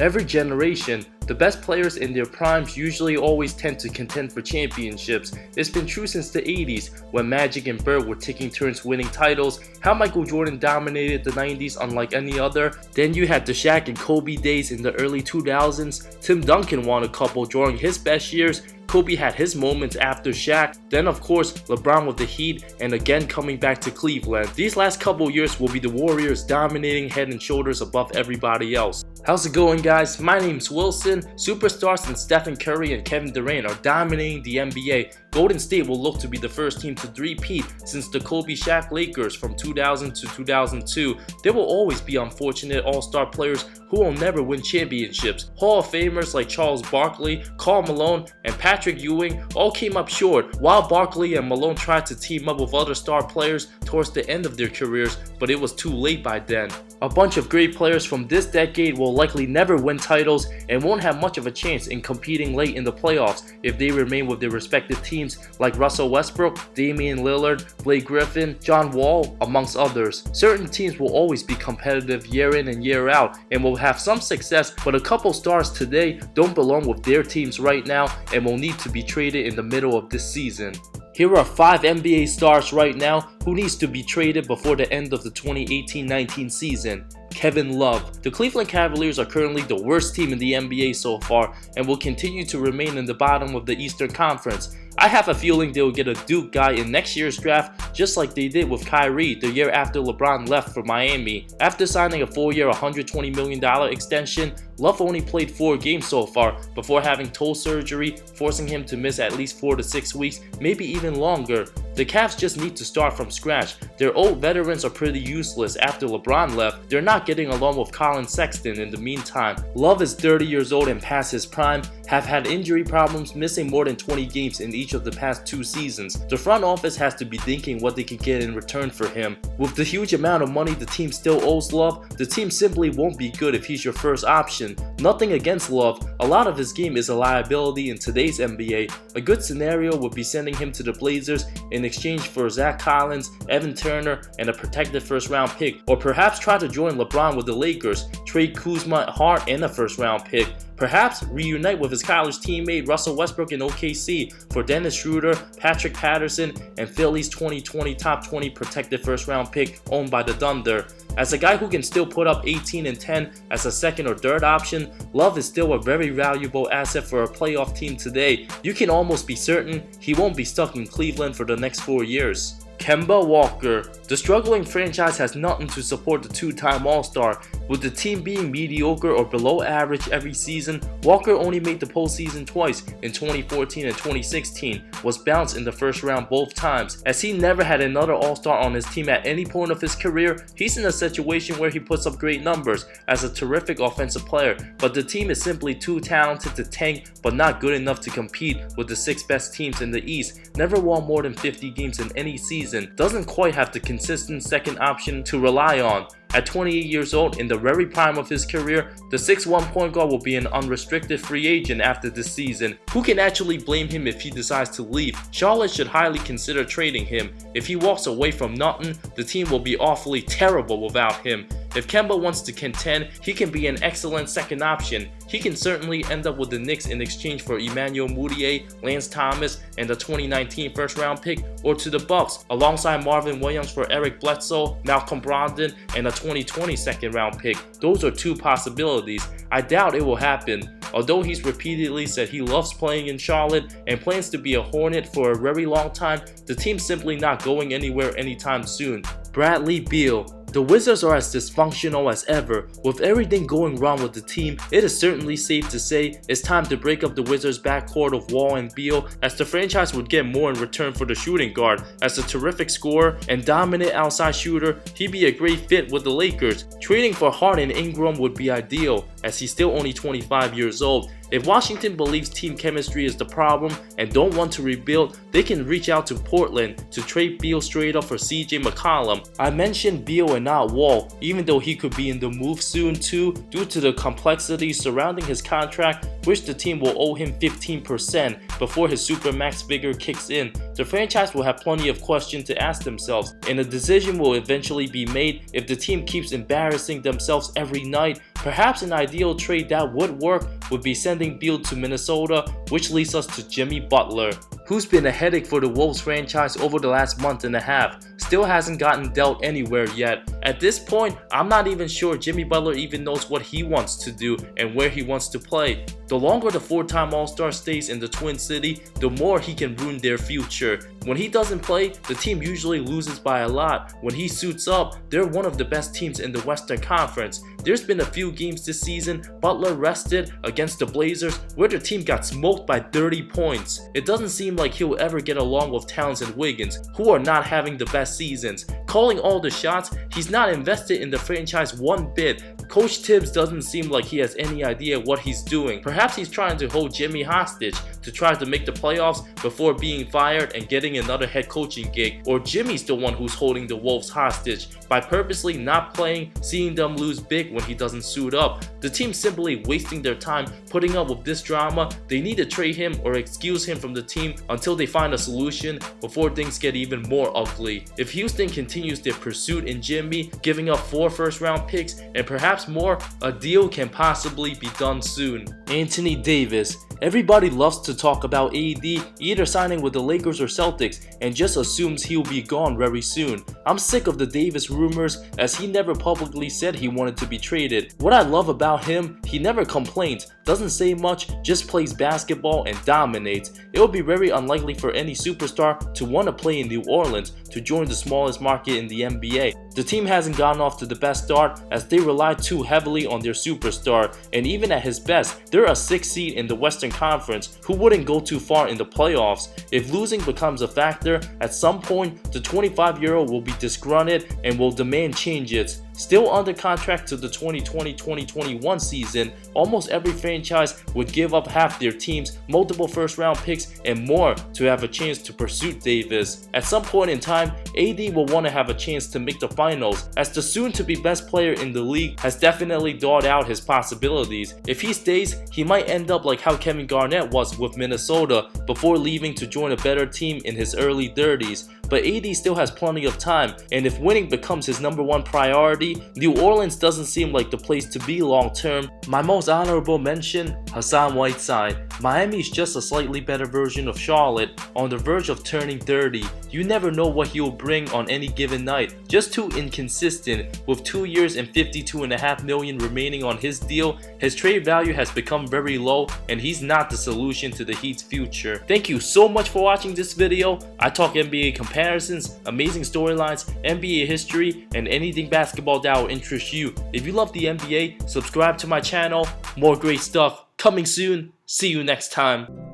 Every generation, the best players in their primes usually always tend to contend for championships. It's been true since the 80s, when Magic and Bird were taking turns winning titles, how Michael Jordan dominated the 90s unlike any other. Then you had the Shaq and Kobe days in the early 2000s. Tim Duncan won a couple during his best years. Kobe had his moments after Shaq, then of course LeBron with the Heat, and again coming back to Cleveland. These last couple years will be the Warriors dominating head and shoulders above everybody else. How's it going, guys? My name's Wilson. Superstars and Stephen Curry and Kevin Durant are dominating the NBA. Golden State will look to be the first team to three-peat since the Kobe Shaq Lakers from 2000 to 2002. There will always be unfortunate all-star players who will never win championships. Hall of Famers like Charles Barkley, Karl Malone, and Patrick Ewing all came up short, while Barkley and Malone tried to team up with other star players towards the end of their careers, but it was too late by then. A bunch of great players from this decade will likely never win titles and won't have much of a chance in competing late in the playoffs if they remain with their respective teams like Russell Westbrook, Damian Lillard, Blake Griffin, John Wall, amongst others. Certain teams will always be competitive year in and year out and will have some success, but a couple stars today don't belong with their teams right now and will need to be traded in the middle of this season. Here are 5 NBA stars right now who needs to be traded before the end of the 2018-19 season. Kevin Love. The Cleveland Cavaliers are currently the worst team in the NBA so far and will continue to remain in the bottom of the Eastern Conference. I have a feeling they'll get a Duke guy in next year's draft, just like they did with Kyrie the year after LeBron left for Miami. After signing a 4-year $120 million extension, Love only played 4 games so far before having toe surgery, forcing him to miss at least 4 to 6 weeks, maybe even longer. The Cavs just need to start from scratch. Their old veterans are pretty useless after LeBron left. They're not getting along with Colin Sexton in the meantime. Love is 30 years old and past his prime, have had injury problems, missing more than 20 games in each of the past 2 seasons. The front office has to be thinking what they can get in return for him. With the huge amount of money the team still owes Love, the team simply won't be good if he's your first option. Nothing against Love, a lot of his game is a liability in today's NBA. A good scenario would be sending him to the Blazers in exchange for Zach Collins, Evan Turner, and a protected first-round pick, or perhaps try to join LeBron with the Lakers, trade Kuzma, Hart, and a first-round pick. Perhaps reunite with his college teammate Russell Westbrook in OKC for Dennis Schroeder, Patrick Patterson, and Philly's 2020 top 20 protected first-round pick owned by the Thunder. As a guy who can still put up 18 and 10 as a second or third option, Love is still a very valuable asset for a playoff team today. You can almost be certain he won't be stuck in Cleveland for the next 4 years. Kemba Walker. The struggling franchise has nothing to support the 2-time All-Star. With the team being mediocre or below average every season, Walker only made the postseason twice in 2014 and 2016, was bounced in the first round both times. As he never had another All-Star on his team at any point of his career, he's in a situation where he puts up great numbers as a terrific offensive player, but the team is simply too talented to tank but not good enough to compete with the 6 best teams in the East. Never won more than 50 games in any season, doesn't quite have the consistent second option to rely on. At 28 years old, in the very prime of his career, the 6'1" point guard will be an unrestricted free agent after this season. Who can actually blame him if he decides to leave? Charlotte should highly consider trading him. If he walks away from nothing, the team will be awfully terrible without him. If Kemba wants to contend, he can be an excellent second option. He can certainly end up with the Knicks in exchange for Emmanuel Mudiay, Lance Thomas, and the 2019 first-round pick, or to the Bucks, alongside Marvin Williams for Eric Bledsoe, Malcolm Brogdon, and a 2020 second-round pick. Those are 2 possibilities. I doubt it will happen. Although he's repeatedly said he loves playing in Charlotte and plans to be a Hornet for a very long time, the team's simply not going anywhere anytime soon. Bradley Beal. The Wizards are as dysfunctional as ever. With everything going wrong with the team, it is certainly safe to say it's time to break up the Wizards' backcourt of Wall and Beal, as the franchise would get more in return for the shooting guard. As a terrific scorer and dominant outside shooter, he'd be a great fit with the Lakers. Trading for Hart and Ingram would be ideal, as he's still only 25 years old. If Washington believes team chemistry is the problem and don't want to rebuild, they can reach out to Portland to trade Beal straight up for CJ McCollum. I mentioned Beal and not Wall, even though he could be in the move soon too, due to the complexities surrounding his contract, which the team will owe him 15% before his supermax figure kicks in. The franchise will have plenty of questions to ask themselves, and a decision will eventually be made if the team keeps embarrassing themselves every night, Perhaps an ideal trade that would work would be sending Beal to Minnesota, which leads us to Jimmy Butler, who's been a headache for the Wolves franchise over the last month and a half. Still hasn't gotten dealt anywhere yet. At this point, I'm not even sure Jimmy Butler even knows what he wants to do and where he wants to play. The longer the four-time All-Star stays in the Twin City, the more he can ruin their future. When he doesn't play, the team usually loses by a lot. When he suits up, they're one of the best teams in the Western Conference. There's been a few games this season Butler rested against the Blazers where the team got smoked by 30 points. It doesn't seem like he'll ever get along with Towns and Wiggins, who are not having the best seasons. Calling all the shots, he's not invested in the franchise one bit. Coach Tibbs doesn't seem like he has any idea what he's doing. Perhaps he's trying to hold Jimmy hostage to try to make the playoffs before being fired and getting another head coaching gig. Or Jimmy's the one who's holding the Wolves hostage by purposely not playing, seeing them lose big when he doesn't suit up. The team's simply wasting their time putting up with this drama. They need to trade him or excuse him from the team until they find a solution before things get even more ugly. If Houston continues their pursuit in Jimmy, giving up 4 first-round picks and perhaps more, a deal can possibly be done soon. Anthony Davis. Everybody loves to talk about AD either signing with the Lakers or Celtics and just assumes he'll be gone very soon. I'm sick of the Davis rumors as he never publicly said he wanted to be traded. What I love about him, he never complains, doesn't say much, just plays basketball and dominates. It would be very unlikely for any superstar to want to play in New Orleans to join the smallest market in the NBA. The team hasn't gotten off to the best start as they rely too heavily on their superstar, and even at his best, they're a 6th seed in the Western Conference who wouldn't go too far in the playoffs. If losing becomes a factor, at some point the 25-year-old will be disgruntled and will demand changes. Still under contract to the 2020-2021 season, almost every franchise would give up half their teams, multiple first-round picks, and more to have a chance to pursue Davis. At some point in time, AD will want to have a chance to make the finals, as the soon-to-be best player in the league has definitely thawed out his possibilities. If he stays, he might end up like how Kevin Garnett was with Minnesota before leaving to join a better team in his early 30s. But AD still has plenty of time, and if winning becomes his #1 priority, New Orleans doesn't seem like the place to be long term. My most honorable mention, Hassan Whiteside. Miami's just a slightly better version of Charlotte, on the verge of turning 30. You never know what he'll bring on any given night, just too inconsistent. With 2 years and $52.5 million remaining on his deal, his trade value has become very low, and he's not the solution to the Heat's future. Thank you so much for watching this video. I talk NBA comparisons, amazing storylines, NBA history, and anything basketball that will interest you. If you love the NBA, subscribe to my channel. More great stuff coming soon. See you next time.